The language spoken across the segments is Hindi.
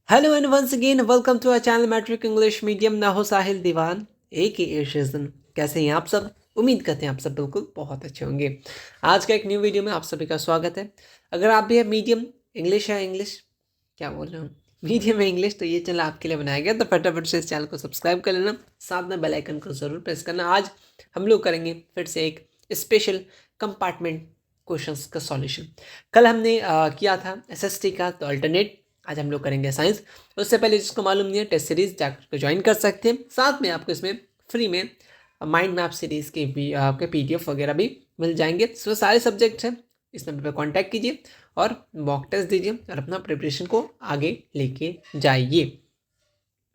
Hello and once again welcome to our channel Metric English Medium. मैं हूं साहिल दीवान एक ही एशियन। कैसे हैं आप सब? उम्मीद करते हैं आप सब बिल्कुल बहुत अच्छे होंगे। आज का एक न्यू वीडियो में आप सभी का स्वागत है। अगर आप भी मीडियम इंग्लिश है इंग्लिश क्या बोल रहा हूँ मीडियम है इंग्लिश तो ये चैनल आपके लिए बनाया गया, तो फटाफट से इस चैनल को सब्सक्राइब कर लेना, साथ में बेल आइकन को ज़रूर प्रेस करना। आज हम लोग करेंगे फिर से एक स्पेशल कंपार्टमेंट क्वेश्चंस का सॉल्यूशन। कल हमने किया था एसएसटी का, तो अल्टरनेट आज हम लोग करेंगे साइंस। उससे पहले जिसको मालूम नहीं है टेस्ट सीरीज जाकर ज्वाइन कर सकते हैं। साथ में आपको इसमें फ्री में माइंड मैप सीरीज के भी आपके पीडीएफ वगैरह भी मिल जाएंगे। इसमें सारे सब्जेक्ट्स हैं। इस नंबर पर कॉन्टैक्ट कीजिए और मॉक टेस्ट दीजिए और अपना प्रिपरेशन को आगे लेके जाइए।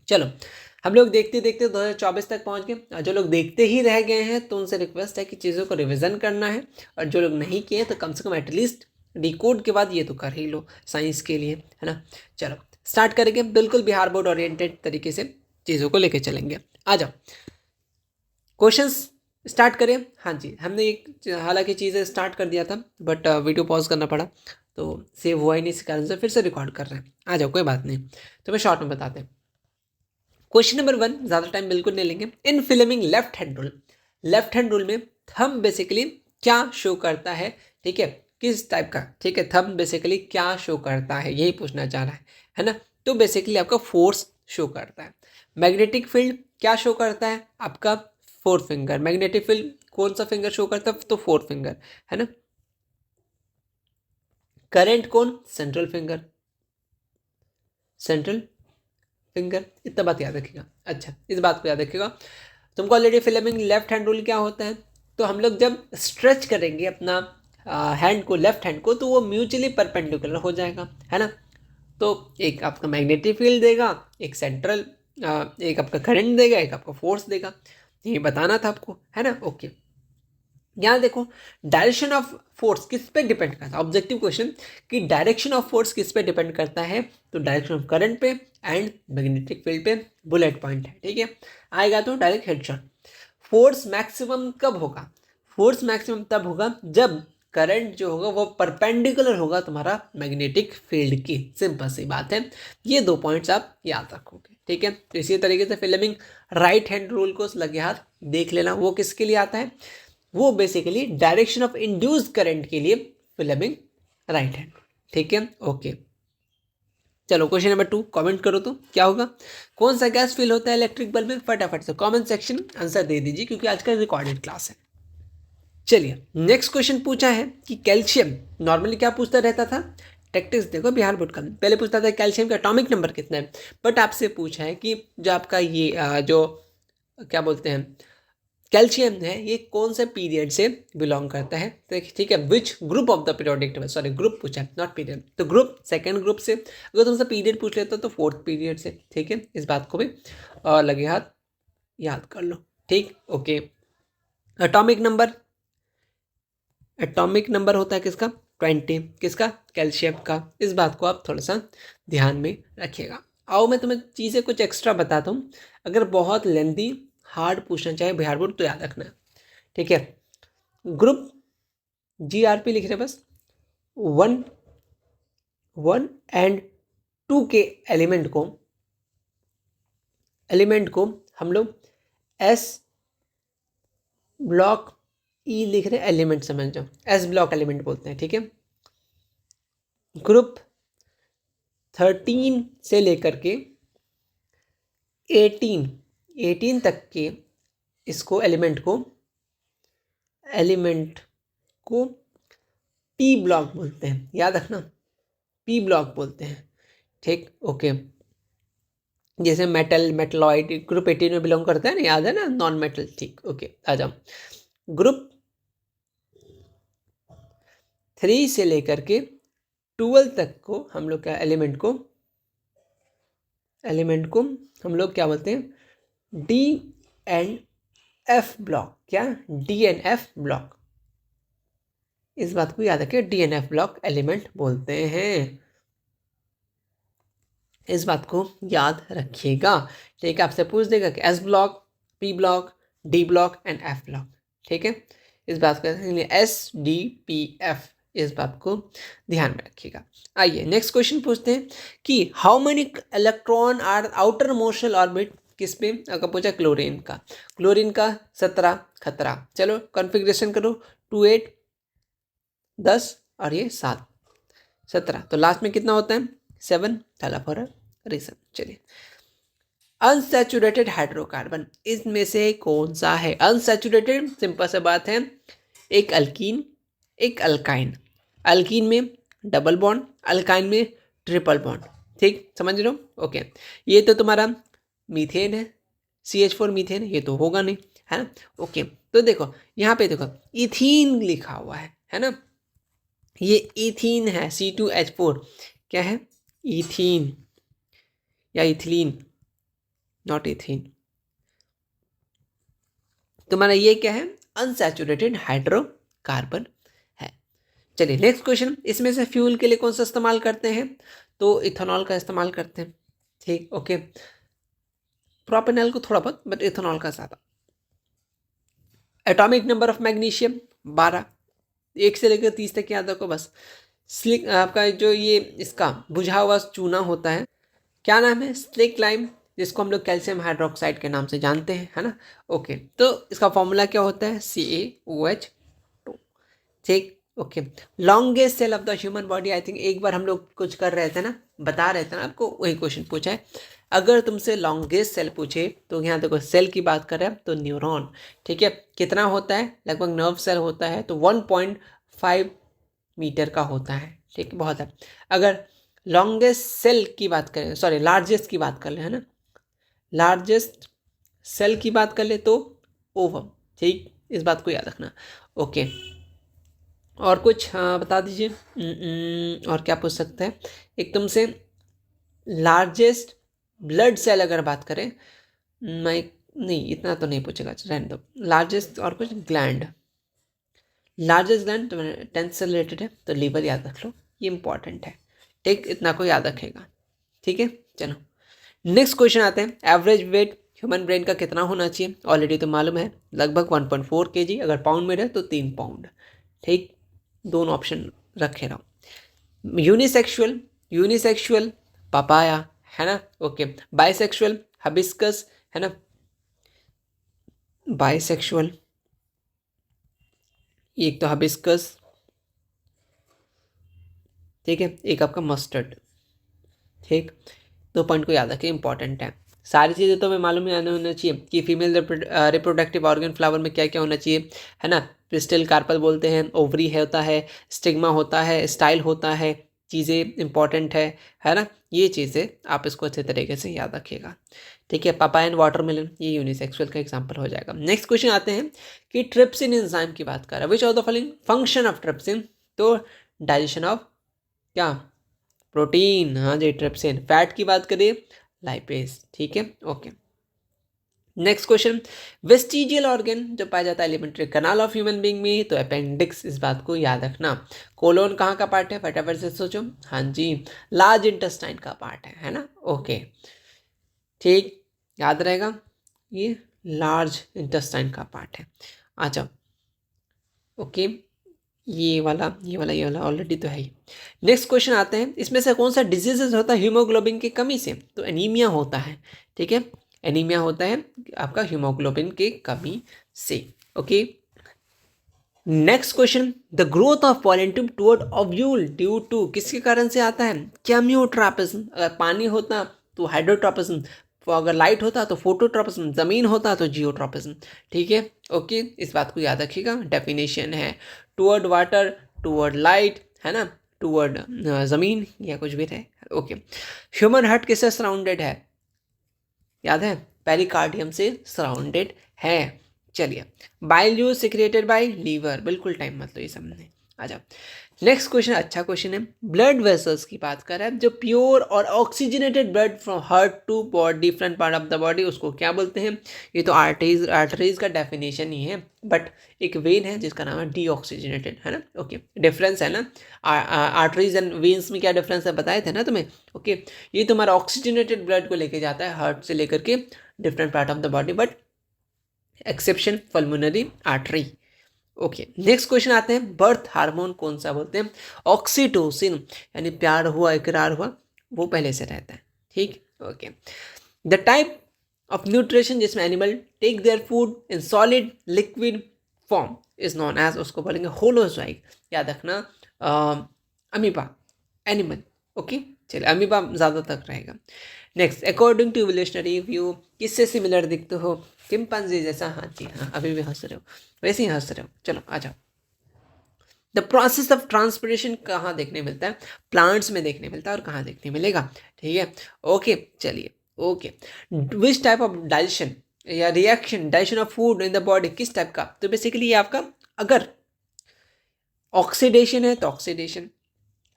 चलो, हम लोग देखते देखते 2024 तक पहुंच गए। और जो लोग देखते ही रह गए हैं तो उनसे रिक्वेस्ट है कि चीज़ों को रिवीजन करना है, और जो लोग नहीं किए तो कम से कम एटलीस्ट डिकोड के बाद ये तो कर ही लो साइंस के लिए, है ना। चलो स्टार्ट करेंगे, बिल्कुल बिहार बोर्ड ओरिएंटेड तरीके से चीज़ों को लेके चलेंगे। आ जाओ, क्वेश्चंस स्टार्ट करें। हाँ जी, हमने एक हालांकि चीज़ें स्टार्ट कर दिया था बट वीडियो पॉज करना पड़ा, तो सेव हुआ ही नहीं, इस कारण से फिर से रिकॉर्ड कर रहे हैं। आ जाओ, कोई बात नहीं, तो मैं शॉर्ट में बताते हैं। क्वेश्चन नंबर 1, ज़्यादा टाइम बिल्कुल नहीं लेंगे। इन फिल्मिंग लेफ्ट हैंड रूल में थंब बेसिकली क्या शो करता है? ठीक है, किस टाइप का? ठीक है, थंब बेसिकली क्या शो करता है, यही पूछना चाह रहा है ना। तो बेसिकली आपका फोर्स शो करता है। मैग्नेटिक फील्ड क्या शो करता है? आपका फोर्थ फिंगर। मैग्नेटिक फील्ड कौन सा फिंगर शो करता है? तो फोर्थ फिंगर, है ना। करंट कौन? Central finger, central finger. इतना बात याद रखिएगा। अच्छा, इस बात को याद रखिएगा। तुमको already filming left hand rule क्या होता है, तो हम लोग जब स्ट्रेच करेंगे अपना हैंड को, लेफ्ट हैंड को, तो वो म्यूचुअली परपेंडिकुलर हो जाएगा, है ना। तो एक आपका मैग्नेटिक फील्ड देगा, एक सेंट्रल, एक आपका करंट देगा, एक आपका फोर्स देगा। ये बताना था आपको, है ना। ओके, यहाँ देखो, डायरेक्शन ऑफ फोर्स किस पे डिपेंड करता है? ऑब्जेक्टिव क्वेश्चन कि डायरेक्शन ऑफ फोर्स किस पे डिपेंड करता है, तो डायरेक्शन ऑफ करंट पे एंड मैग्नेटिक फील्ड पे। बुलेट पॉइंट है, ठीक है, आएगा तो डायरेक्ट हेडशॉट। फोर्स मैक्सिमम कब होगा? फोर्स मैक्सिमम तब होगा जब करंट जो होगा वो परपेंडिकुलर होगा तुम्हारा मैग्नेटिक फील्ड की। सिंपल सी बात है, ये 2 पॉइंट्स आप याद रखोगे, ठीक है। तो इसी तरीके से फिल्मिंग राइट हैंड रूल को लगे हाथ देख लेना, वो किसके लिए आता है? वो basically direction of induced current के लिए फिल्मिंग राइट हैंड, ठीक है। ओके, चलो क्वेश्चन नंबर 2 कमेंट करो तो क्या होगा? कौन सा गैस फिल होता है इलेक्ट्रिक बल्ब में? फटाफट से कमेंट सेक्शन आंसर दे दीजिए, क्योंकि आज का रिकॉर्डेड क्लास है। चलिए, नेक्स्ट क्वेश्चन पूछा है कि कैल्शियम नॉर्मली क्या पूछता रहता था? टैक्टिक्स देखो बिहार बोर्ड का, पहले पूछता था कैल्शियम का एटॉमिक नंबर कितना है, बट आपसे पूछा है कि जो आपका ये जो क्या बोलते हैं कैल्शियम है, ये कौन से पीरियड से बिलोंग करता है? तो ठीक है, which group of the periodic table, sorry group पूछा है नॉट पीरियड, तो ग्रुप सेकंड ग्रुप से। अगर तुमसे पीरियड पूछ लेता तो फोर्थ पीरियड से, ठीक है। इस बात को भी और लगे हाथ याद कर लो, ठीक। ओके, एटॉमिक नंबर होता है किसका? 20, किसका? कैल्शियम का। इस बात को आप थोड़ा सा ध्यान में रखिएगा। आओ मैं तुम्हें चीज़ें कुछ एक्स्ट्रा बताता हूँ, अगर बहुत लेंदी हार्ड पूछना चाहे बिहार बोर्ड तो याद रखना है, ठीक है। ग्रुप GRP लिख रहे बस, 1 एंड 2 के एलिमेंट को हम लोग S ब्लॉक E लिख रहे, एलिमेंट समझ जाओ, S ब्लॉक एलिमेंट बोलते हैं, ठीक है। ग्रुप 13 से लेकर के 18 तक के इसको एलिमेंट को P ब्लॉक बोलते हैं, याद रखना, P ब्लॉक बोलते हैं, ठीक। ओके, जैसे मेटलॉइड ग्रुप 18 में बिलोंग करता है ना, याद है ना, नॉन मेटल, ठीक। ओके, आ जाओ, ग्रुप 3 से लेकर के 12 तक को हम लोग क्या एलिमेंट को हम लोग क्या बोलते हैं? DNF block. क्या? DNF block. इस बात को याद रखिए, DNF ब्लॉक एलिमेंट बोलते हैं, इस बात को याद रखिएगा, ठीक है। आपसे पूछ देगा कि S block, P block, D block and F block, ठीक है। इस बात को SDPF इस बात को ध्यान में रखिएगा। आइए नेक्स्ट क्वेश्चन पूछते हैं कि how many electron are outer motion orbit, किस पे, अगर पूछा क्लोरीन का 17 खतरा। चलो कॉन्फ़िगरेशन करो, 2 8 10 और ये 7 17, तो लास्ट में कितना होता है 7, थैला फॉर अ रीजन। चलिए अनसैचुरेटेड हाइड्रोकार्बन इसमें से कौन सा है अनसैचुरेटेड? सिंपल सा बात है, एक अल्कीन एक अल्काइन, अल्कीन में डबल बॉन्ड, अल्काइन में ट्रिपल बॉन्ड। ठीक समझ रहे हो? ओके, ये तो तुम्हारा मीथेन है, CH4 मीथेन, ये तो होगा नहीं, है ना? ओके, तो देखो यहाँ पे देखो इथीन लिखा हुआ है ना? ये इथीन है, C2H4 क्या है? इथीन या इथिलीन, नॉट इथीन। तुम्हारा ये क्या है? अनसैचुरेटेड हाइड्रोकार्बन है। चलिए नेक्स्ट क्वेश्चन, इसमें से फ्यूल के लिए कौन सा इस्तेमाल करते हैं? तो इथेनॉल का इस्तेमाल करते हैं। ठीक, ओके, प्रोपेनॉल को थोड़ा बहुत, बट इथेनॉल का ज़्यादा। एटॉमिक नंबर ऑफ मैग्नीशियम 12, 1 से लेकर 30 तक याद रखो बस। स्लिक आपका जो ये इसका बुझा हुआ चूना होता है, क्या नाम है? स्लिक लाइम, जिसको हम लोग कैल्शियम हाइड्रोक्साइड के नाम से जानते हैं, है ना? ओके, तो इसका फॉर्मूला क्या होता है? CaOH2। ठीक, okay. Longest cell of the human body, I think एक बार हम लोग कुछ कर रहे थे ना, बता रहे थे ना आपको, वही क्वेश्चन पूछा है। अगर तुमसे लॉन्गेस्ट सेल पूछे तो यहाँ देखो सेल की बात करें तो न्यूरॉन, ठीक है, कितना होता है? लगभग नर्व सेल होता है तो 1.5 मीटर का होता है। ठीक है, बहुत है। अगर लॉन्गेस्ट सेल की बात करें, सॉरी लार्जेस्ट की बात कर ले, है ना, लार्जेस्ट सेल की बात कर ले तो ओवम। ठीक, इस बात को याद रखना। ओके, और कुछ बता दीजिए। और क्या पूछ सकते हैं? एक तुमसे लार्जेस्ट ब्लड सेल अगर बात करें, मैं नहीं इतना तो नहीं पूछेगा, रहने दो। लार्जेस्ट और कुछ ग्लैंड, लार्जेस्ट ग्लैंड 10 से रिलेटेड है तो लीवर याद रख लो, ये इंपॉर्टेंट है। ठीक, इतना को याद रखेगा। ठीक है, चलो नेक्स्ट क्वेश्चन आते हैं। एवरेज वेट ह्यूमन ब्रेन का कितना होना चाहिए? ऑलरेडी तो मालूम है, लगभग 1.4 kg, अगर पाउंड में रहे तो 3 पाउंड। ठीक, दोनों ऑप्शन रखे रहो। यूनिसेक्सुअल पपाया, है ना? ओके, बाइसेक्सुअल हबिस्कस, है ना? बाइसेक्सुअल, एक तो हबिस्कस, ठीक है, एक आपका मस्टर्ड। ठीक, 2 पॉइंट को याद रखिए, इंपॉर्टेंट है। सारी चीज़ें तो हमें मालूम होना चाहिए कि फीमेल रिप्रोडक्टिव ऑर्गन फ्लावर में क्या क्या होना चाहिए, है ना? पिस्टल, कार्पल बोलते हैं, ओवरी होता है, स्टिग्मा होता है, स्टाइल होता है, चीज़ें इंपॉर्टेंट है ना? ये चीज़ें आप इसको अच्छे तरीके से याद रखिएगा। ठीक है, पापाया एंड वाटरमेलन ये यूनिसेक्सुअल का एग्जांपल हो जाएगा। नेक्स्ट क्वेश्चन आते हैं कि ट्रिप्सिन एंजाइम की बात कर रहा है, which of the following function of trypsin? तो डाइजेशन ऑफ क्या? प्रोटीन, हाँ जी, ट्रिप्सिन। फैट की बात करें लाइपेज। ठीक है, okay. Next question, vestigial organ जो पाया जाता है elementary kanal of human being में, तो अपेंडिक्स, इस बात को याद रखना। कोलोन कहाँ का पार्ट है? फटाफट से सोचो। हाँ जी, लार्ज इंटेस्टाइन का पार्ट है ना? ओके, ठीक, याद रहेगा, ये लार्ज इंटेस्टाइन का पार्ट है। अच्छा, ओके, ये वाला ऑलरेडी तो है ही। नेक्स्ट क्वेश्चन आते हैं, इसमें से कौन सा डिजीजेस होता है हीमोग्लोबिन की कमी से? तो एनीमिया होता है। ठीक है, एनीमिया होता है आपका हीमोग्लोबिन की कमी से। Okay, next question, the growth of pollen tube toward ovule due to, किसके कारण से आता है? केमियोट्रॉपिज्म। अगर पानी होता तो हाइड्रोट्रॉपिज्म, तो अगर लाइट होता तो फोटोट्रॉपिज्म, जमीन होता तो जियोट्रॉपिज्म। ठीक है, ओके, इस बात को याद रखिएगा। डेफिनेशन है टुवर्ड वाटर, टुवर्ड लाइट, है ना, टुवर्ड जमीन, या कुछ भी रहे। ओके, ह्यूमन हार्ट किससे सराउंडेड है? याद है, पेरिकार्डियम से सराउंडेड है। चलिए, bile juice secreted by liver, बिल्कुल टाइम मत लो ये समझने। आ जाओ, नेक्स्ट क्वेश्चन अच्छा क्वेश्चन है। ब्लड वेसल्स की बात कर रहा है, जो प्योर और oxygenated blood from heart to body different part of the body, उसको क्या बोलते हैं? ये तो आर्टरीज का डेफिनेशन ही है, बट एक वेन है जिसका नाम है डीऑक्सीजनेटेड, है ना? ओके, डिफरेंस है ना, आर्टरीज एंड वेन्स में क्या डिफरेंस है बताए थे ना तुम्हें? ओके, ये तुम्हारा ऑक्सीजनेटेड ब्लड को लेके जाता है हार्ट से लेकर के different part of the body, but exception pulmonary artery. Okay, next question आते हैं, बर्थ हार्मोन कौन सा बोलते हैं? ऑक्सीटोसिन, यानी प्यार हुआ, इकरार हुआ, वो पहले से रहता है। ठीक, okay. The type of nutrition जिसमें animal take their food in solid liquid form is known as, उसको बोलेंगे होलोजोइक। याद रखना, अमीबा एनिमल। ओके, चलिए अमीबा ज़्यादा तक रहेगा। Next, according to evolutionary view, किससे सिमिलर दिखते हो? चिंपांजी जैसा। हाँ जी हाँ, अभी भी हंस रहे हो, वैसे ही हंस रहे हो। चलो आ जाओ। द प्रोसेस ऑफ ट्रांसपिरेशन कहाँ देखने मिलता है? प्लांट्स में देखने मिलता है, और कहाँ देखने मिलेगा? ठीक है, ओके चलिए। Okay, which type of digestion या reaction, digestion of food in the body, किस टाइप का? तो बेसिकली ये आपका, अगर ऑक्सीडेशन है तो ऑक्सीडेशन,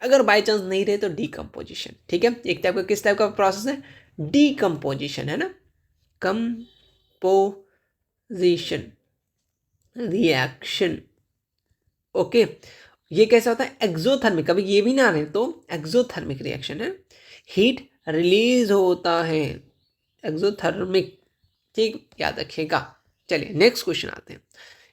अगर बाय चांस नहीं रहे तो डीकम्पोजिशन। ठीक है, एक टाइप का, किस टाइप का प्रोसेस है? डीकम्पोजिशन, है ना, कंपोजिशन रिएक्शन। ओके, ये कैसा होता है? एक्सोथर्मिक, कभी ये भी ना रहे तो एक्सोथर्मिक रिएक्शन है, हीट रिलीज होता है, एक्सोथर्मिक। ठीक, याद रखिएगा। चलिए नेक्स्ट क्वेश्चन आते हैं,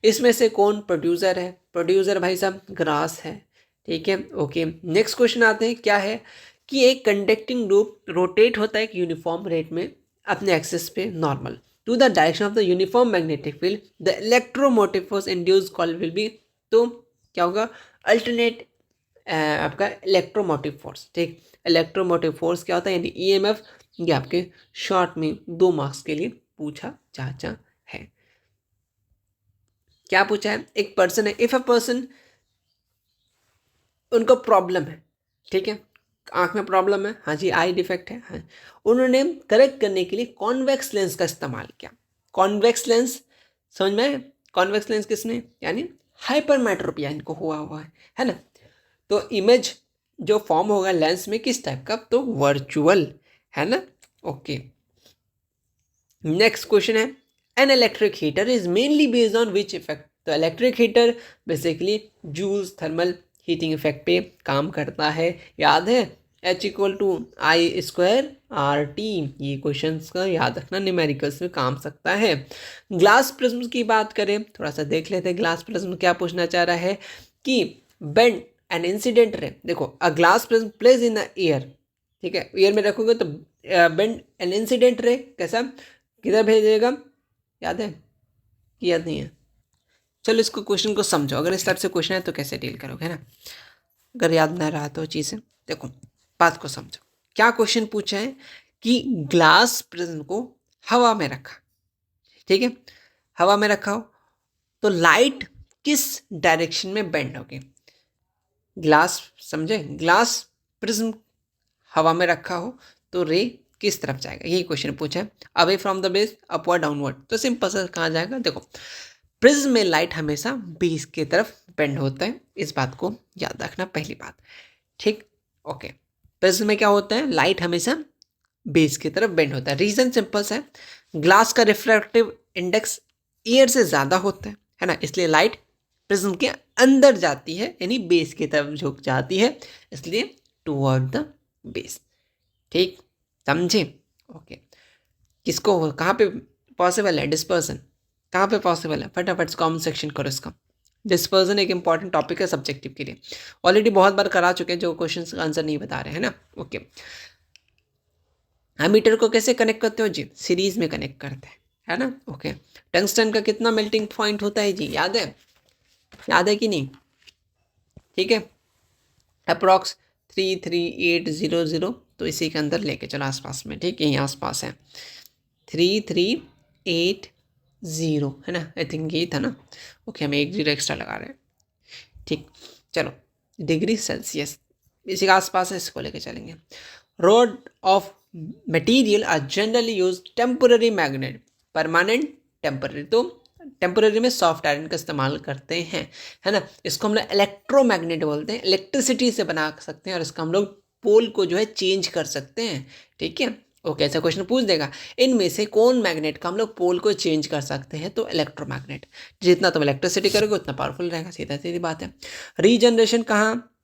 इसमें से कौन प्रोड्यूसर है? प्रोड्यूसर भाई साहब ग्रास है। ठीक है, ओके। नेक्स्ट क्वेश्चन आते हैं, क्या है कि एक कंडक्टिंग लूप रोटेट होता है एक यूनिफॉर्म रेट में अपने एक्सिस पे normal to the direction of the uniform magnetic field, the electromotive force induce call will be, तो क्या होगा? अल्टरनेट आपका इलेक्ट्रोमोटिव फोर्स। ठीक, इलेक्ट्रोमोटिव फोर्स क्या होता है? यानी ईएमएफ। ये आपके शॉर्ट में 2 मार्क्स के लिए पूछा जाता है। क्या पूछा है? एक पर्सन है, इफ अ पर्सन, उनको प्रॉब्लम है, ठीक है, आंख में प्रॉब्लम है, हाँ जी, आई डिफेक्ट है, हाँ, उन्होंने करेक्ट करने के लिए कॉन्वेक्स लेंस का इस्तेमाल किया। कॉन्वेक्स लेंस समझ में? कॉन्वेक्स लेंस किसने? यानी हाइपरमेट्रोपिया इनको हुआ है ना। तो इमेज जो फॉर्म होगा लेंस में किस टाइप का? तो वर्चुअल, है ना। ओके, नेक्स्ट क्वेश्चन है, an electric heater is mainly based on which effect? तो electric heater basically Joule's thermal heating effect पे काम करता है। याद है, H=I²RT। ये क्वेश्चन का याद रखना, न्यूमेरिकल्स में काम सकता है। ग्लास प्रिज्म की बात करें, थोड़ा सा देख लेते हैं ग्लास प्रिज्म क्या पूछना चाह रहा है कि बेंड एन इंसिडेंट रे। देखो, a glass prism place in the air, ठीक है, एयर में रखोगे तो बेंड एन इंसिडेंट रे कैसा, किधर भेजेगा? याद है कि याद नहीं है? चलो इसको, क्वेश्चन को समझो, अगर इस टाइप से क्वेश्चन है तो कैसे डील करोगे, है ना। अगर याद ना रहा तो चीज़ें देखो, बात को समझो। क्या क्वेश्चन पूछा है कि ग्लास प्रिज्म को हवा में रखा, ठीक है, हवा में रखा हो तो लाइट किस डायरेक्शन में बेंड होगी? ग्लास, समझे, ग्लास प्रिज्म हवा में रखा हो तो रे किस तरफ जाएगा? यही क्वेश्चन पूछा है। Away from the base, upward, downward, तो सिंपल सा कहाँ जाएगा? देखो, प्रिज्म में लाइट हमेशा बेस की तरफ बेंड होता है, इस बात को याद रखना, पहली बात। ठीक, ओके। प्रिज्म में क्या होता है? लाइट हमेशा बेस की तरफ बेंड होता है। रीजन सिंपल सा है, ग्लास का रिफ्रैक्टिव इंडेक्स एयर से ज़्यादा होता है ना, इसलिए लाइट प्रिज्म के अंदर जाती है, यानी बेस की तरफ झुक जाती है, इसलिए टुवर्ड द बेस। ठीक, समझे? ओके, किसको कहाँ पे पॉसिबल है डिस्पर्सन? कहाँ पे पॉसिबल है? फटाफट कमेंट सेक्शन करो इसका। डिस्पर्सन एक इंपॉर्टेंट टॉपिक है सब्जेक्टिव के लिए, ऑलरेडी बहुत बार करा चुके हैं, जो क्वेश्चन का आंसर नहीं बता रहे हैं ना। ओके, एमीटर को कैसे कनेक्ट करते हो जी? सीरीज में कनेक्ट करते हैं, है ना। ओके, टंगस्टन का कितना मेल्टिंग पॉइंट होता है जी? याद है? याद है कि नहीं? ठीक है, अप्रॉक्स 33800, तो इसी के अंदर लेके चलो आसपास में। ठीक, यहीं आसपास है 3380, है ना, आई थिंक ये था ना। ओके, हम 1 0 एक्स्ट्रा लगा रहे हैं। ठीक, चलो, डिग्री सेल्सियस इसी के आसपास है, इसको लेके चलेंगे। Rod of material are generally use temporary magnet, permanent, temporary. तो टेम्पररी में सॉफ्ट आयरन का इस्तेमाल करते हैं, है ना। इसको हम लोग इलेक्ट्रोमैग्नेट बोलते हैं, इलेक्ट्रिसिटी से बना सकते हैं, और इसका हम लोग पोल को जो है चेंज कर सकते हैं। ठीक है, ओके, ऐसा क्वेश्चन पूछ देगा, इनमें से कौन मैग्नेट का हम लोग पोल को चेंज कर सकते हैं? तो इलेक्ट्रोमैग्नेट। जितना तुम इलेक्ट्रिसिटी करोगे उतना पावरफुल रहेगा, सीधा सीधी बात है। रीजनरेशन कहाँ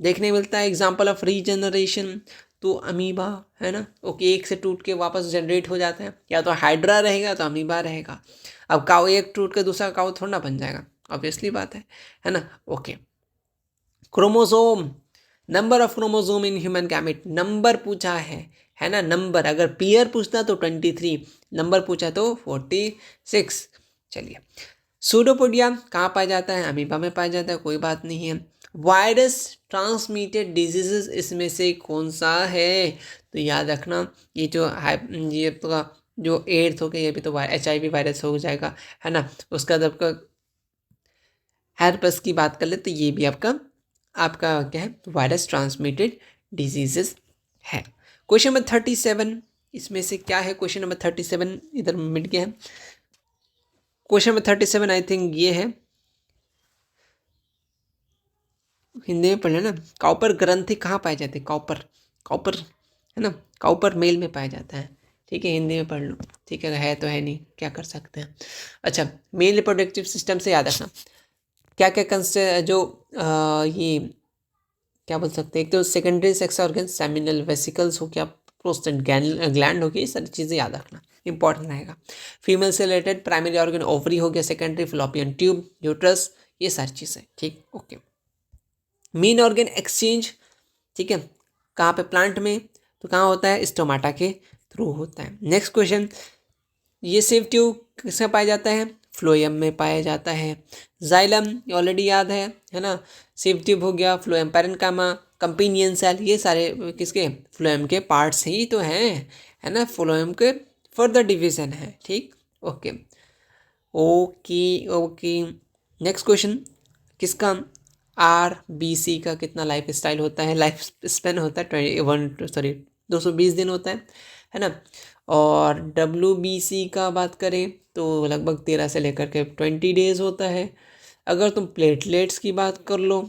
देखने मिलता है? एग्जाम्पल ऑफ रीजनरेशन तो अमीबा, है ना। ओके, एक से टूट के वापस जनरेट हो जाता है, या तो हाइड्रा रहेगा तो अमीबा रहेगा। अब काऊ एक टूट के दूसरा काऊ थोड़ा ना बन जाएगा, ऑब्वियसली बात है ना। Okay, chromosome, number of chromosome in human gamete, number पूछा है ना। नंबर अगर पेयर पूछता तो 23, नंबर पूछा तो 46। चलिए, सूडोपोडिया कहाँ पाया जाता है? अमीबा में पाया जाता है, कोई बात नहीं है। वायरस ट्रांसमिटेड डिजीजेस इसमें से कौन सा है? तो याद रखना, ये जो ये आपका जो एड्स हो गया, ये भी तो HIV वायरस हो जाएगा, है ना। उसका जब का हेरपस की बात कर ले तो ये भी आपका आपका क्या है? वायरस ट्रांसमिटेड डिजीजेस है। क्वेश्चन नंबर 37, इसमें से क्या है? क्वेश्चन नंबर 37 इधर मिट गया है। क्वेश्चन नंबर 37 आई थिंक ये है, हिंदी में पढ़ लेना। कॉपर ग्रंथि कहाँ पाए जाते हैं? कॉपर, कॉपर है ना, कॉपर मेल में पाया जाता है। ठीक है, हिंदी में पढ़ लो। ठीक है तो है नहीं, क्या कर सकते हैं। अच्छा, मेल रिप्रोडक्टिव सिस्टम से याद रखना क्या क्या जो ये क्या बोल सकते हैं, एक तो secondary sex organ, seminal vesicles हो गया, प्रोस्टेट ग्लैंड हो गया, ये सारी चीज़ें याद रखना इंपॉर्टेंट रहेगा। फीमेल से रिलेटेड प्राइमरी ऑर्गन ओवरी हो गया, सेकेंडरी फ्लोपियन ट्यूब, यूट्रस, ये सारी चीज़ें। ठीक, ओके। मेन ऑर्गन एक्सचेंज, ठीक है, कहाँ पे? प्लांट में, तो कहाँ होता है? स्टोमाटा के थ्रू होता है। नेक्स्ट क्वेश्चन, ये सेव ट्यूब किसमें पाया जाता है? फ्लोएम में पाया जाता है। जाइलम ऑलरेडी याद है ना। सेव ट्यूब हो गया, फ्लोएम पैरेन्काइमा, कंपेनियन सेल, ये सारे किसके? फ्लोएम के पार्ट्स ही तो हैं, है ना। फ्लोएम के फर्दर डिवीजन है। ठीक, okay okay okay. Next question, किसका? RBC का कितना लाइफ स्टाइल होता है? लाइफ स्पेन होता है 220 दिन होता है ना। और WBC का बात करें तो लगभग 13 से लेकर के 20 डेज होता है। अगर तुम प्लेटलेट्स की बात कर लो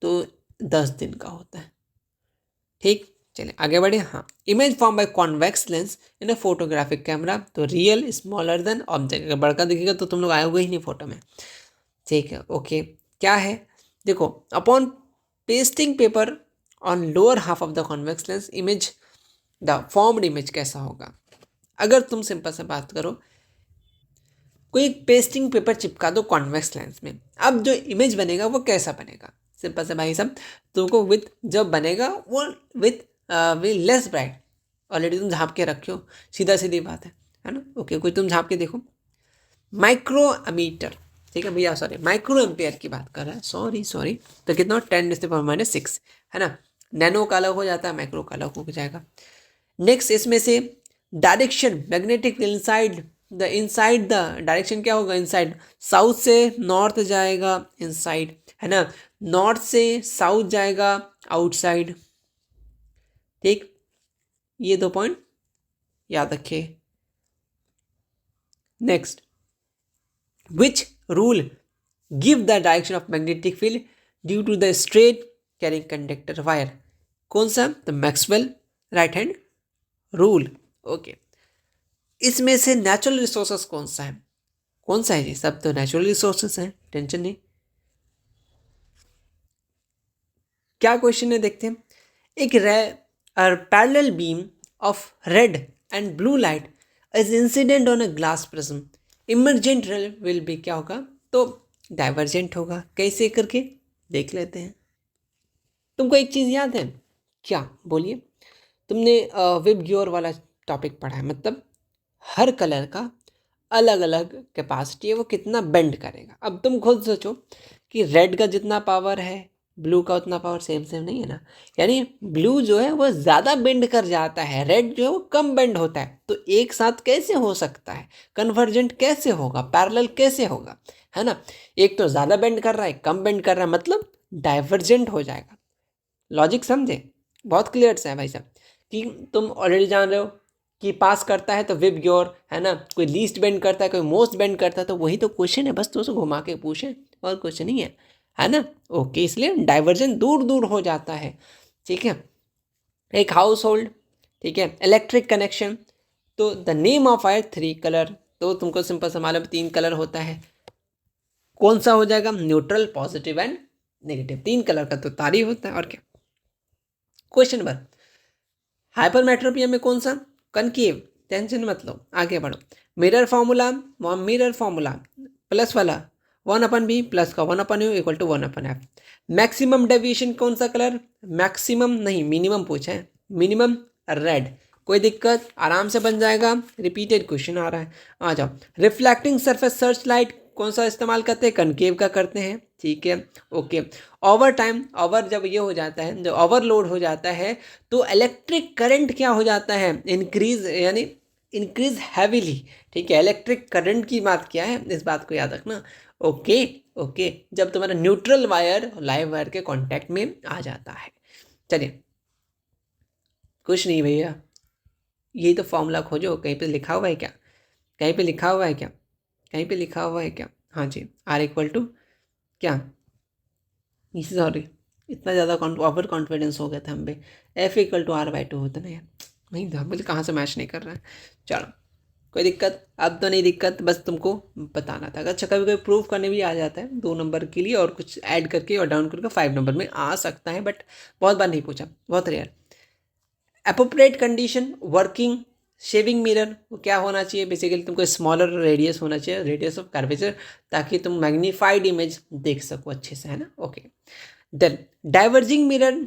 तो 10 दिन का होता है। ठीक, चलिए आगे बढ़े। हाँ, image form by convex lens in a photographic camera, तो रियल स्मॉलर देन ऑब्जेक्ट। अगर बड़का दिखेगा तो तुम लोग आए हुए ही नहीं फोटो में। ठीक है, ओके। क्या है? देखो, upon pasting paper on lower half of the convex lens image, the formed image कैसा होगा? अगर तुम सिंपल से बात करो, कोई पेस्टिंग पेपर चिपका दो कॉन्वेक्स लेंस में, अब जो इमेज बनेगा वो कैसा बनेगा? सिंपल से भाई साहब, तुमको विथ जब बनेगा वो विथ लेस ब्राइट, ऑलरेडी तुम झाँप के रखे हो, सीधा सीधी बात है ना। ओके, कोई तुम झाँप के देखो, माइक्रोमीटर, ठीक है भैया, सॉरी माइक्रो एम्पेयर की बात कर रहा है, सॉरी। तो कितना? 10⁻⁻⁶, है ना। नैनो का अलग हो जाता है, माइक्रो का अलग हो जाएगा। नेक्स्ट, इसमें से direction magnetic inside the direction क्या होगा? इनसाइड, साउथ से नॉर्थ जाएगा इनसाइड, है ना। नॉर्थ से साउथ जाएगा आउटसाइड। ठीक, ये 2 पॉइंट याद रखिए। Next, which rule give the direction of magnetic field due to the straight carrying conductor wire? कौन सा? The Maxwell right hand rule. Okay, इसमें से नेचुरल रिसोर्सेस कौन सा है? कौन सा है जी? सब तो नेचुरल रिसोर्सेस हैं, टेंशन नहीं। क्या क्वेश्चन है देखते हैं। एक parallel beam of red and blue light is incident on a glass prism, emergent रे विल बी क्या होगा? तो डाइवर्जेंट होगा। कैसे करके देख लेते हैं। तुमको एक चीज़ याद है क्या? बोलिए। तुमने विब ग्योर वाला टॉपिक पढ़ा है, मतलब हर कलर का अलग अलग कैपेसिटी है, वो कितना बेंड करेगा। अब तुम खुद सोचो कि रेड का जितना पावर है ब्लू का उतना पावर सेम नहीं है ना। यानी ब्लू जो है वो ज़्यादा बेंड कर जाता है, रेड जो है वो कम बेंड होता है। तो एक साथ कैसे हो सकता है? कन्वर्जेंट कैसे होगा? पैरेलल कैसे होगा? है ना। एक तो ज़्यादा बेंड कर रहा है, कम बेंड कर रहा है, मतलब डाइवर्जेंट हो जाएगा। लॉजिक समझे? बहुत क्लियर सा है भाई साहब, कि तुम ऑलरेडी जान रहे हो कि पास करता है तो विब ग्योर, है ना। कोई लीस्ट बेंड करता है, कोई मोस्ट बेंड करता है, तो वही तो क्वेश्चन है, बस तो उसको घुमा के पूछे और क्वेश्चन नहीं है ना। ओके, इसलिए डाइवर्जन दूर दूर हो जाता है। ठीक है, एक हाउस होल्ड, ठीक है, इलेक्ट्रिक कनेक्शन, तो the name of wire 3 colour, तो तुमको सिंपल सा मालूम 3 कलर होता है। कौन सा हो जाएगा? Neutral, positive and negative, 3 colour का तो तारी होता है, और क्या। क्वेश्चन नंबर, हाइपरमेट्रोपिया में कौन सा? कनकेव, टेंशन मत लो, आगे बढ़ो। मिरर फॉर्मूला प्लस वाला 1/b प्लस का 1/u equal to 1/f। Maximum deviation कौन सा कलर, मैक्सिमम नहीं मिनिमम पूछा है, मिनिमम रेड। कोई दिक्कत, आराम से बन जाएगा, रिपीटेड क्वेश्चन आ रहा है। आ जाओ, रिफ्लेक्टिंग सरफेस सर्च लाइट कौन सा इस्तेमाल करते हैं, कनकेव का करते हैं, ठीक है ओके। ओवर टाइम, ओवर जब ये हो जाता है, जब ओवरलोड हो जाता है तो इलेक्ट्रिक करंट क्या हो जाता है, इंक्रीज, यानी इंक्रीज हैवीली, ठीक है। इलेक्ट्रिक करंट की बात क्या है, इस बात को याद रखना, ओके ओके। जब तुम्हारा न्यूट्रल वायर लाइव वायर के कांटेक्ट में आ जाता है। चलिए, कुछ नहीं भैया, यही तो फॉर्मूला खोजो, कहीं पे लिखा हुआ है क्या, कहीं पे लिखा हुआ है क्या, कहीं पे लिखा हुआ है क्या, हाँ जी, आर इक्वल टू क्या, सॉरी इतना ज़्यादा ओवर कॉन्फिडेंस हो गया था हम पे, एफ इक्वल टू r/2 होता ना यार, नहीं था बोले, कहाँ से मैच नहीं कर रहा है। चलो कोई दिक्कत, अब तो नहीं दिक्कत, बस तुमको बताना था। अच्छा, कभी कभी प्रूव करने भी आ जाता है 2 नंबर के लिए, और कुछ ऐड करके और डाउन करके 5 नंबर में आ सकता है, बट बहुत बार नहीं पूछा, बहुत rare. Appropriate condition working shaving mirror को क्या होना चाहिए, बेसिकली तुमको स्मॉलर रेडियस होना चाहिए, रेडियस ऑफ कर्वेचर, ताकि तुम मैग्नीफाइड इमेज देख सको अच्छे से, है ना, okay. Then diverging mirror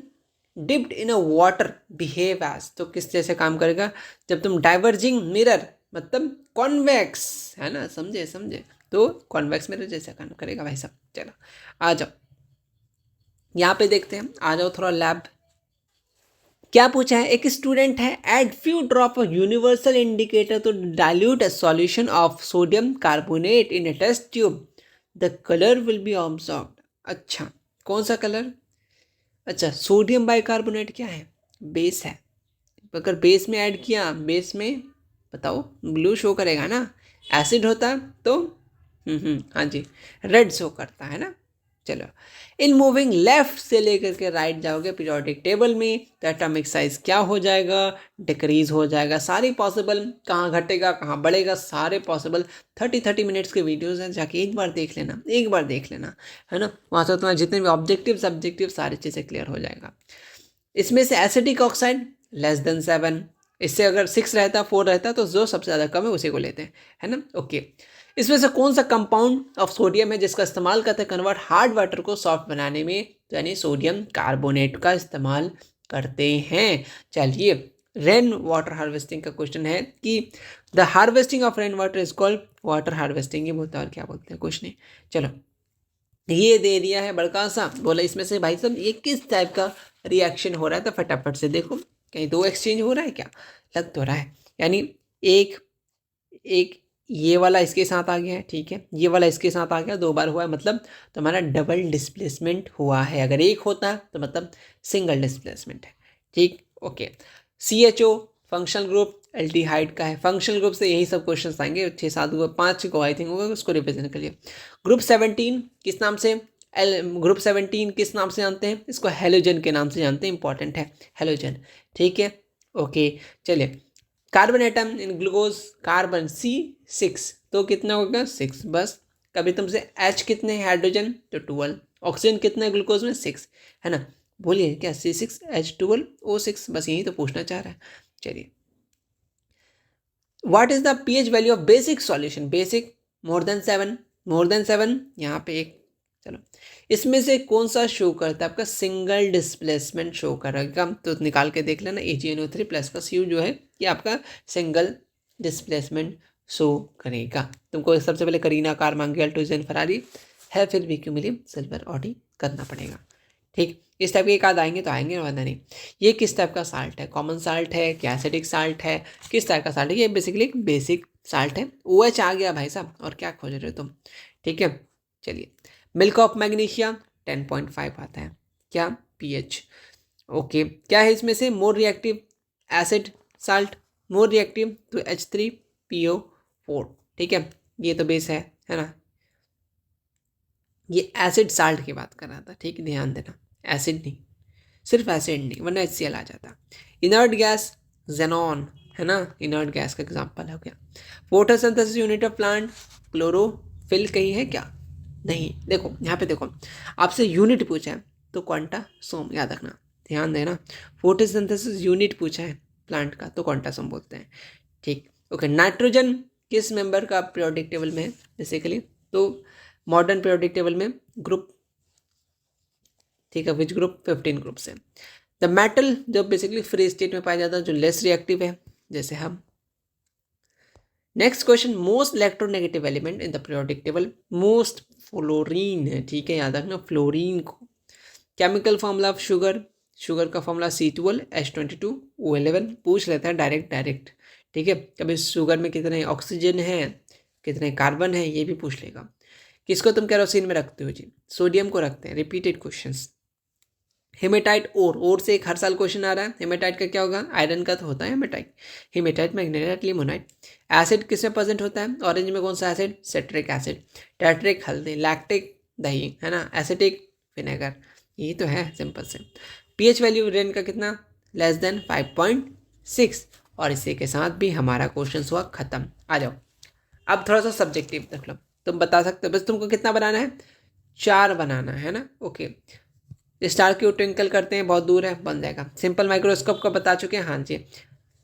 dipped in a water behave as, तो किस जैसे काम करेगा, जब तुम डाइवर्जिंग मिरर मतलब कॉन्वेक्स, है ना, समझे समझे, तो कॉन्वेक्स मिरर जैसा काम करेगा भाई साहब। चलो आ जाओ, यहाँ पे देखते हैं, आ जाओ थोड़ा लैब। क्या पूछा है, एक स्टूडेंट है, add few drop of universal indicator to dilute a solution of sodium carbonate in a test tube, the colour will be observed. अच्छा, कौन सा कलर, अच्छा सोडियम बाइकार्बोनेट क्या है, बेस है, अगर बेस में ऐड किया, बेस में बताओ ब्लू शो करेगा ना, एसिड होता तो हाँ जी रेड शो करता है ना। चलो, इन मूविंग लेफ्ट से लेकर के राइट जाओगे पीरियोडिक टेबल में, तो एटॉमिक साइज क्या हो जाएगा, डिक्रीज हो जाएगा, सारी पॉसिबल, कहाँ घटेगा कहाँ बढ़ेगा, सारे पॉसिबल। 30 मिनट्स के वीडियोस हैं, जाके एक बार देख लेना, एक बार देख लेना, है ना, वहाँ से तुम्हारे जितने भी ऑब्जेक्टिव सब्जेक्टिव सारी चीज़ें क्लियर हो जाएगा। इसमें से एसिटिक ऑक्साइड <7, इससे अगर 6 रहता 4 रहता तो जो सबसे ज़्यादा कम है उसी को लेते हैं, है ना, ओके। इसमें से कौन सा कंपाउंड ऑफ सोडियम है जिसका इस्तेमाल करते हैं कन्वर्ट हार्ड वाटर को सॉफ्ट बनाने में, तो यानी सोडियम कार्बोनेट का इस्तेमाल करते हैं। चलिए, रेन वाटर हार्वेस्टिंग का क्वेश्चन है कि the harvesting of rain water is called water harvesting, ही बोलता है, और क्या बोलते हैं, कुछ नहीं। चलो, ये दे दिया है बड़का सा, बोला इसमें से भाई साहब ये किस टाइप का रिएक्शन हो रहा है, तो फटाफट से देखो, कहीं 2 एक्सचेंज हो रहा है क्या, लग तो रहा है, यानी एक एक ये वाला इसके साथ आ गया है, ठीक है, ये वाला इसके साथ आ गया, 2 बार हुआ है, मतलब तुम्हारा डबल डिस्प्लेसमेंट हुआ है। अगर एक होता तो मतलब सिंगल डिस्प्लेसमेंट है, ठीक okay. CHO functional group aldehyde का है, फंक्शनल ग्रुप से यही सब क्वेश्चन आएंगे, 6-7 को 5 को आई थिंक होगा, उसको रिप्रेजेंट करिए। ग्रुप 17 किस नाम से, ग्रुप 17 किस नाम से जानते हैं, इसको हेलोजन के नाम से जानते हैं, इंपॉर्टेंट है हेलोजन, ठीक है ओके। चलिए, carbon atom in glucose carbon C6, तो कितना होगा 6, बस। कभी तुमसे H कितने हाइड्रोजन, तो 12, ऑक्सीजन कितना है ग्लूकोज में 6, है ना, बोलिए क्या C6H12O6, बस यही तो पूछना चाह रहा है। चलिए, what is the pH value of basic solution, basic more than 7, यहाँ पे एक, चलो इसमें से कौन सा शो करता है, आपका सिंगल डिस्प्लेसमेंट शो करेगा, तो निकाल के देख लेना, AgNO3 प्लस यू जो है ये आपका सिंगल डिस्प्लेसमेंट शो करेगा। तुमको सबसे पहले करीना कार मांगे, अल्टोजन फरारी है, फिर वीक्यू मिली सिल्वर ऑडी करना पड़ेगा, ठीक। इस टाइप के एक आध आएंगे तो आएंगे, वरना नहीं। ये किस टाइप का साल्ट है, कॉमन साल्ट है क्या, एसिडिक साल्ट है, किस टाइप का साल्ट है, ये बेसिकली एक बेसिक साल्ट है। OH आ गया भाई साहब, और क्या खोज रहे हो तुम, ठीक है। चलिए, मिल्क ऑफ मैग्नीशिया 10.5 आता है, क्या pH, ओके। क्या है इसमें से, more reactive acid salt, more reactive तो H3PO4, ठीक है, ये तो बेस है ना, ये एसिड साल्ट की बात कर रहा था, ठीक है, ध्यान देना, एसिड नहीं, सिर्फ एसिड नहीं, वरना HCl आ जाता। इनर्ट गैस जेनॉन, है ना, इनर्ट गैस का एग्जांपल हो गया। Photosynthesis unit of plant chlorophyll कहीं है क्या, नहीं। देखो यहाँ पे देखो, आपसे यूनिट पूछा है तो क्वांटा सोम याद रखना, ध्यान देना, फोटोसिंथेसिस यूनिट पूछा है प्लांट का तो क्वांटा सोम बोलते हैं, ठीक ओके। नाइट्रोजन किस मेंबर का पीरियोडिक टेबल में है, बेसिकली तो मॉडर्न पीरियोडिक टेबल में ग्रुप, ठीक है, विच ग्रुप, 15 ग्रुप्स है। द मेटल जो बेसिकली फ्री स्टेट में पाया जाता है, जो लेस रिएक्टिव है, जैसे हम। Next question, most electronegative element in the periodic table, most fluorine है, ठीक है, याद रखना फ्लोरीन को। Chemical formula of sugar, sugar का फॉर्मूला C12H22O11, पूछ लेता है डायरेक्ट, ठीक है, कभी शुगर में कितने ऑक्सीजन है, कितने कार्बन है, ये भी पूछ लेगा। किसको तुम केरोसिन में रखते हो जी? सोडियम को रखते हैं। Repeated questions. हेमेटाइट ओर से एक हर साल क्वेश्चन आ रहा है। हेमेटाइट का क्या होगा? आयरन का तो होता है haematite. Haematite, magnetite, limonite. Acid किसमें प्रेजेंट होता है? ऑरेंज में कौन सा एसिड? Citric acid. टैट्रिक हल्दी, लैक्टिक दही, है ना, एसिटिक विनेगर। यही तो है, सिंपल से। पीएच वैल्यू रेन का कितना? Less than 5.6। और इसी के साथ भी हमारा क्वेश्चन हुआ खत्म। आ जाओ, अब थोड़ा सा सब्जेक्टिव देख लो। तुम बता सकते हो, बस तुमको कितना बनाना है? 4 बनाना है ना। ओके, स्टार क्यों ट्विंकल करते हैं? बहुत दूर है, बन जाएगा। सिंपल माइक्रोस्कोप का बता चुके हैं, हाँ जी,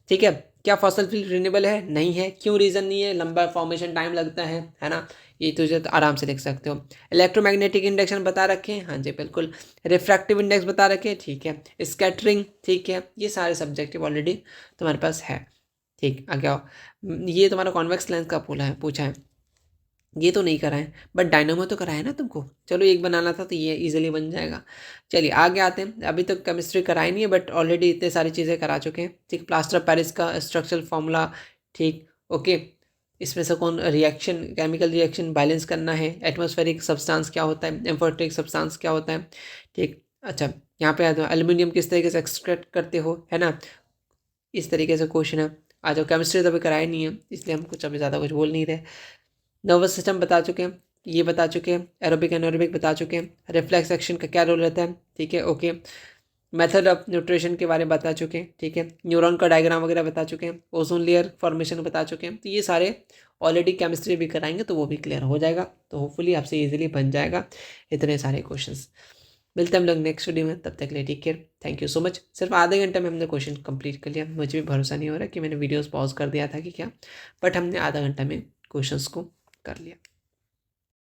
ठीक है। क्या फॉसल फ्यूल रिन्यूएबल है? नहीं है। क्यों? रीजन नहीं है, लंबा फॉर्मेशन टाइम लगता है ना। ये तुझे तो आराम से लिख सकते हो। इलेक्ट्रोमैग्नेटिक इंडक्शन बता रखे हैं, हाँ जी बिल्कुल। रिफ्रैक्टिव इंडेक्स बता रखे हैं, ठीक है। स्कैटरिंग, ठीक है। ये सारे सब्जेक्टिव ऑलरेडी तुम्हारे पास है, ठीक। आगे आओ, ये तुम्हारा कॉन्वेक्स लेंस का पूछा है। ये तो नहीं करा है, बट डायनामो तो करा है ना तुमको। चलो एक बनाना था तो ये इजीली बन जाएगा। चलिए आगे आते हैं। अभी तक केमिस्ट्री कराई नहीं है, बट ऑलरेडी इतने सारी चीज़ें करा चुके हैं, ठीक। प्लास्टर ऑफ पेरिस का स्ट्रक्चरल फॉर्मूला, ठीक, ओके। इसमें से कौन रिएक्शन, केमिकल रिएक्शन बैलेंस करना है। एटमॉस्फेरिक सब्सटेंस क्या होता है, एम्फोटेरिक सब्सटेंस क्या होता है, ठीक। अच्छा, यहाँ पे आ जाओ, एल्यूमिनियम किस तरीके से एक्सट्रैक्ट करते हो, है ना, इस तरीके से क्वेश्चन है। आ जाओ, केमिस्ट्री तो अभी कराई नहीं है, इसलिए हम कुछ अभी ज़्यादा कुछ बोल नहीं रहे। नर्वस सिस्टम बता चुके हैं, ये बता चुके हैं। एरोबिक एनारोबिक बता चुके हैं। रिफ्लेक्स एक्शन का क्या रोल रहता है, ठीक है, ओके। मेथड ऑफ न्यूट्रिशन के बारे में बता चुके हैं, ठीक है। न्यूरॉन का डायग्राम वगैरह बता चुके हैं। ओजोन लेयर फॉर्मेशन बता चुके हैं। तो ये सारे ऑलरेडी केमिस्ट्री भी कराएंगे तो वो भी क्लियर हो जाएगा। तो होपफुली आपसे इजीली बन जाएगा इतने सारे क्वेश्चंस। मिलते हैं हम लोग नेक्स्ट वीडियो में, तब तक के लिए take care, thank you so much. सिर्फ आधे घंटे में हमने क्वेश्चन कंप्लीट कर लिया। मुझे भी भरोसा नहीं हो रहा कि मैंने वीडियोस पॉज कर दिया था कि क्या, बट हमने आधा घंटा में क्वेश्चंस को कर लिया।